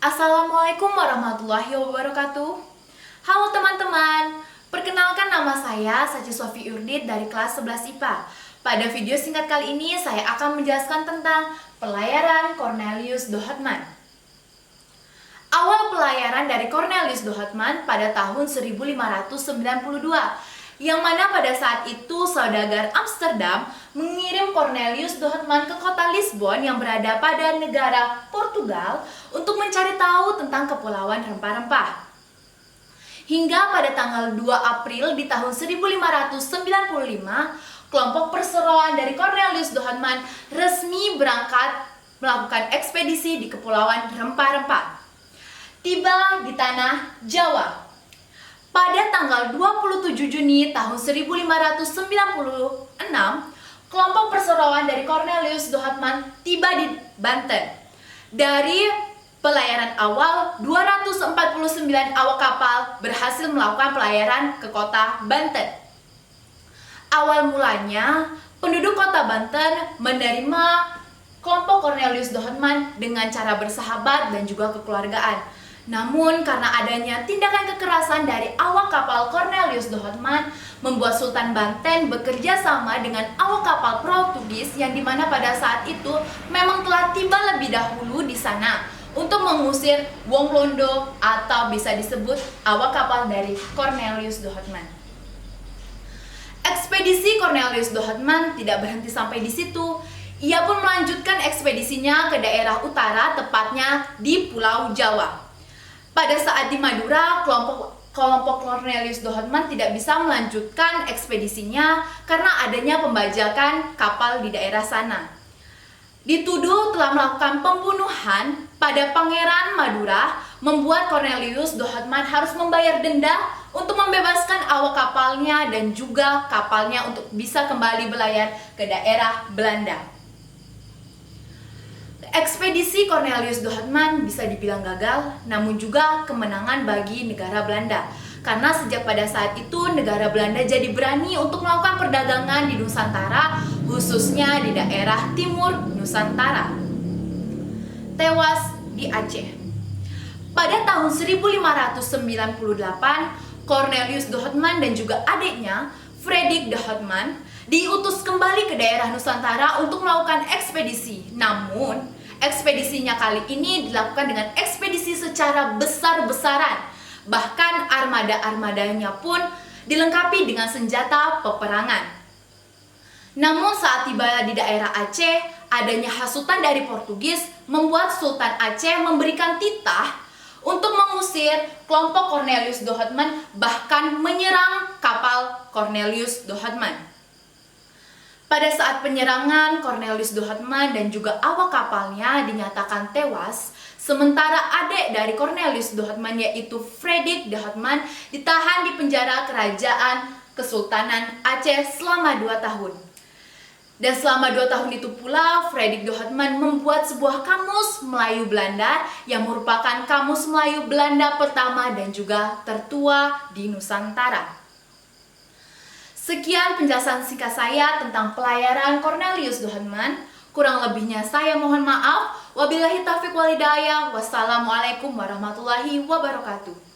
Assalamualaikum warahmatullahi wabarakatuh. Halo teman-teman, perkenalkan nama saya Saci Sofi Urdit dari kelas 11 IPA. Pada video singkat kali ini saya akan menjelaskan tentang pelayaran Cornelius de Houtman. Awal pelayaran dari Cornelius de Houtman pada tahun 1592, yang mana pada saat itu saudagar Amsterdam mengirim Cornelius de Houtman ke kota Lisbon yang berada pada negara Portugal untuk mencari tahu tentang kepulauan rempah-rempah. Hingga pada tanggal 2 April di tahun 1595, kelompok perseroan dari Cornelius de Houtman resmi berangkat melakukan ekspedisi di kepulauan rempah-rempah. Tiba di tanah Jawa. Pada tanggal 27 Juni tahun 1596, kelompok perseroan dari Cornelius de Houtman tiba di Banten. Dari pelayaran awal, 249 awak kapal berhasil melakukan pelayaran ke kota Banten. Awal mulanya, penduduk kota Banten menerima kelompok Cornelius de Houtman dengan cara bersahabat dan juga kekeluargaan. Namun karena adanya tindakan kekerasan dari awak kapal Cornelius de Houtman, membuat Sultan Banten bekerja sama dengan awak kapal Portugis yang dimana pada saat itu memang telah tiba lebih dahulu di sana untuk mengusir Wong Londo atau bisa disebut awak kapal dari Cornelius de Houtman. Ekspedisi Cornelius de Houtman tidak berhenti sampai di situ. Ia pun melanjutkan ekspedisinya ke daerah utara, tepatnya di Pulau Jawa. Pada saat di Madura, kelompok Cornelius de Houtman tidak bisa melanjutkan ekspedisinya karena adanya pembajakan kapal di daerah sana. Dituduh telah melakukan pembunuhan pada Pangeran Madura, membuat Cornelius de Houtman harus membayar denda untuk membebaskan awak kapalnya dan juga kapalnya untuk bisa kembali berlayar ke daerah Belanda. Ekspedisi Cornelius de Houtman bisa dibilang gagal, namun juga kemenangan bagi negara Belanda. Karena sejak pada saat itu negara Belanda jadi berani untuk melakukan perdagangan di Nusantara, khususnya di daerah timur Nusantara. Tewas di Aceh. Pada tahun 1598, Cornelius de Houtman dan juga adiknya, Frederik de Houtman, diutus kembali ke daerah Nusantara untuk melakukan ekspedisi. Namun ekspedisinya kali ini dilakukan dengan ekspedisi secara besar-besaran. Bahkan armada-armadanya pun dilengkapi dengan senjata peperangan. Namun saat tiba di daerah Aceh, adanya hasutan dari Portugis membuat Sultan Aceh memberikan titah untuk mengusir kelompok Cornelius de Houtman, bahkan menyerang kapal Cornelius de Houtman. Pada saat penyerangan, Cornelius de Houtman dan juga awak kapalnya dinyatakan tewas, sementara adik dari Cornelius de Houtman yaitu Frederik de Houtman ditahan di penjara kerajaan Kesultanan Aceh selama 2 tahun. Dan selama 2 tahun itu pula, Frederik de Houtman membuat sebuah kamus Melayu Belanda yang merupakan kamus Melayu Belanda pertama dan juga tertua di Nusantara. Sekian penjelasan singkat saya tentang pelayaran Cornelius de Houtman. Kurang lebihnya saya mohon maaf. Wabillahi taufiq wal hidayah. Wassalamualaikum warahmatullahi wabarakatuh.